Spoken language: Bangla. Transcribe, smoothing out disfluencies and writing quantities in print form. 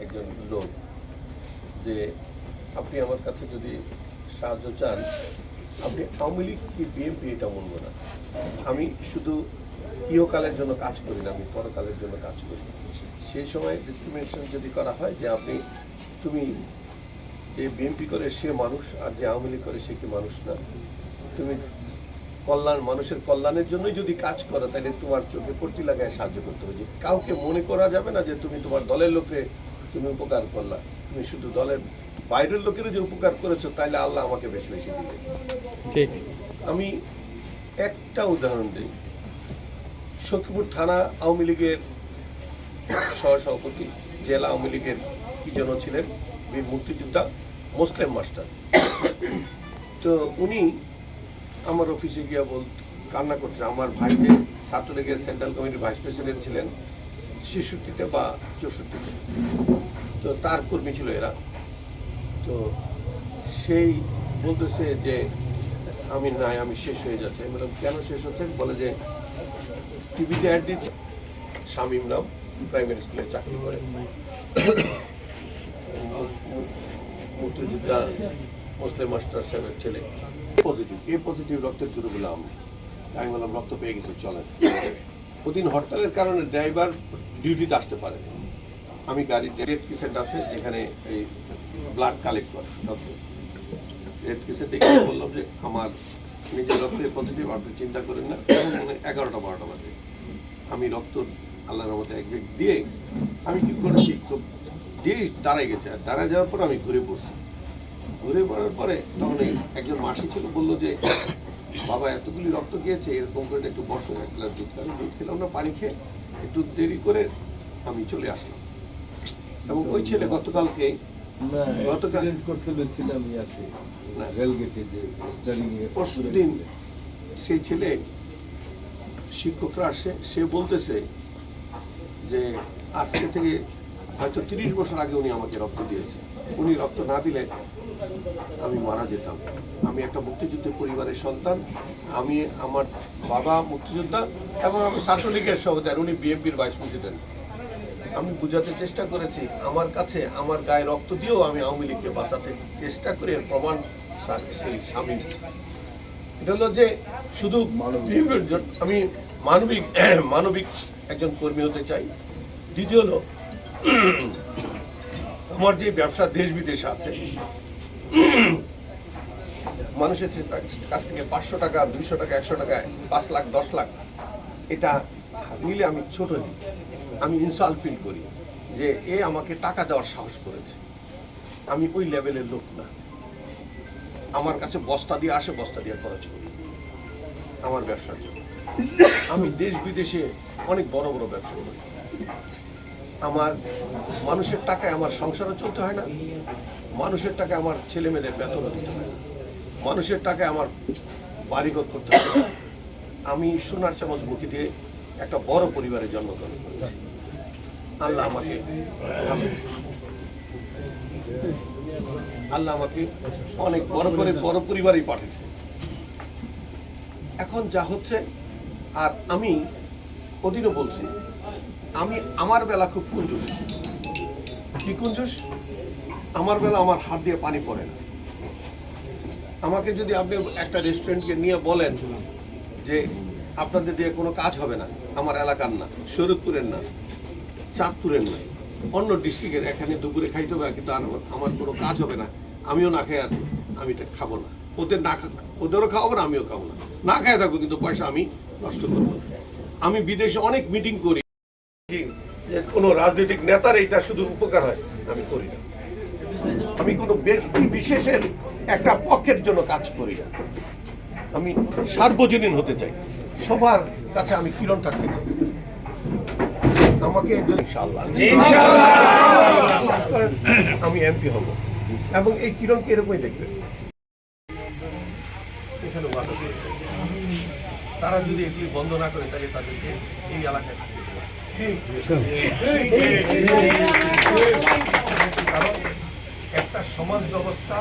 একজন লোক যে আপনি আমার কাছে যদি সাহায্য চান, আপনি আওয়ামী লীগ কি বিএনপি এটা বলবো না, আমি শুধু ইহকালের জন্য কাজ করি না, আমি পরকালের জন্য কাজ করি। সেই সময় ডিসক্রিমিনেশন যদি করা হয় যে তুমি যে বিএনপি করে সে মানুষ আর যে আওয়ামী লীগ করে সে কি মানুষ না, তুমি মানুষের কল্যাণের জন্যই যদি কাজ করো তাহলে তোমার চোখে পট্টি লাগায় সাহায্য করতে হবে। যে কাউকে মনে করা যাবে না যে তুমি তোমার দলের লোকে তুমি উপকার করলা, তুমি শুধু দলের বাইরের লোকেরও যে উপকার করেছো তাইলে আল্লাহ আমাকে বেশি বেশি দিবে। ঠিক। আমি একটা উদাহরণ দিই, সখীপুর থানা আওয়ামী লীগের সহসভাপতি, জেলা আওয়ামী লীগের কি যেন ছিলেন, বীর মুক্তিযোদ্ধা মুসলিম মাস্টার। তো উনি আমার অফিসে গিয়ে কান্না করছে, আমার ভাই যে ছাত্রলীগের সেন্ট্রাল কমিটির ভাইস প্রেসিডেন্ট ছিলেন ৬৬-তে বা ৬৪-তে, তো তার কর্মী ছিল এরা। তো সেই বলতেছে যে আমি শেষ হয়ে যাচ্ছে। আমি বললাম কেন শেষ হচ্ছে? বলে যে টিভিতে অ্যাড দিচ্ছে, শামীম নাম, প্রাইমারি স্কুলে চাকরি করে, মুক্তিযোদ্ধা মুসলিম মাস্টার সাহেবের ছেলে, পজিটিভ রক্তের গ্রুপগুলো আমি বললাম রক্ত পেয়ে গেছে, চলেন। ওদিন হরতালের কারণে ড্রাইভার ডিউটিতে আসতে পারে, আমি গাড়ির রেড কিসেট আছে যেখানে এই ব্লাড কালেক্ট করে রক্ত, রেড কিসেট দেখে বললাম যে আমার নিজের রক্তের পজিটিভ, আপনি চিন্তা করেন না। 11টা-12টা বাজে আমি রক্ত আল্লাহর রহমতে এক ব্যাগ দিয়ে আমি কি করেছি, খুব দিয়ে দাঁড়াই গেছে, আর দাঁড়ায় যাওয়ার পর আমি ঘুরে পড়ছি। ঘুরে পড়ার পরে তখন একজন মাসি ছিল, বললো যে বাবা এতগুলি রক্ত গিয়েছে, এরকম করে একটু বসো, এক গ্লাস দুধ। আমি দুধ খেলাম না, পানি খেয়ে একটু দেরি করে আমি চলে আসলাম। এবং ওই ছেলে গতকালকে পরশুদিন সেই ছেলে শিক্ষকরা আসে, সে বলতেছে যে আজকে থেকে হয়তো 30 বছর আগে উনি আমাকে রক্ত দিয়েছে, উনি রক্ত না দিলে আমি মারা যেতাম। আমি একটা মুক্তিযুদ্ধের পরিবারের সন্তান, আমি আমার বাবা মুক্তিযোদ্ধা এবং আমি ছাত্রলীগের সভাপতি, আর উনি বিএনপির ভাইস প্রেসিডেন্ট। আমি বুঝাতে চেষ্টা করেছি, আমার কাছে আমার গায়ে রক্ত দিয়েও আমি আওয়ামী লীগকে বাঁচাতে চেষ্টা করে প্রমাণ সেই স্বামী। এটা হলো যে শুধু আমি মানবিক একজন কর্মী হতে চাই। দ্বিতীয় হলো আমার যে ব্যবসা দেশ বিদেশে আছে, মানুষের কাছ থেকে 500 টাকা, 200 টাকা, 100 টাকা, 5 লাখ, 10 লাখ এটা নিলে আমি ছোট নিই, আমি ইনসাল্ট ফিল করি যে এ আমাকে টাকা দেওয়ার সাহস করেছে। আমি ওই লেভেলের লোক না। আমার কাছে বস্তা দিয়ে আসে, বস্তা দিয়ে খরচ করি আমার ব্যবসার জন্য। আমি দেশ বিদেশে অনেক বড় বড় ব্যবসা করি। আমার মানুষের টাকায় আমার সংসারও চলতে হয় না, মানুষের টাকায় আমার ছেলে মেয়েদের বেতনও দিতে হয় না, মানুষের টাকায় আমার বাড়িঘর করতে হয় না। আমি সোনার চামচ মুখে দিয়ে একটা বড় পরিবারে জন্মগ্রহণ করেছি। আল্লাহ আমাকে অনেক বড় পরিবারই পাঠিয়েছে। এখন যা হচ্ছে, আর আমি ওদিনও বলছি, আমার বেলা খুব কুঞ্জুস। কি কুঞ্জুস? আমার বেলা আমার হাত দিয়ে পানি পড়ে না। আমাকে যদি আপনি একটা রেস্টুরেন্টকে নিয়ে বলেন যে আপনাদের দিয়ে কোনো কাজ হবে না, আমার এলাকার না, শরীয়তপুরের না, চাঁদপুরের না, অন্য ডিস্ট্রিক্টের, এখানে দুপুরে খাইতে হবে কিন্তু আমার কোনো কাজ হবে না, আমিও না খেয়ে আছি, আমি এটা খাবো না, ওদেরও খাওয়াবো না, আমিও খাবো না, না খেয়ে থাকবো, কিন্তু পয়সা আমি নষ্ট করবো না। আমি বিদেশে অনেক মিটিং করি, যে কোনো রাজনৈতিক নেতার এইটা শুধু উপকার হয়, আমি করি না। আমি কোনো ব্যক্তি বিশেষের একটা পক্ষের জন্য কাজ করি না। আমি সার্বজনীন হতে চাই, সবার কাছে আমি কিরণ থাকতে চাই। আমাকে আমি এমপি হব এবং এই কিরণকে এরকমই দেখবে। এখানে তারা যদি এগুলি বন্ধ না করে তাহলে তাদেরকে এই এলাকায় থাকতে দেবে। কারণ একটা সমাজ ব্যবস্থা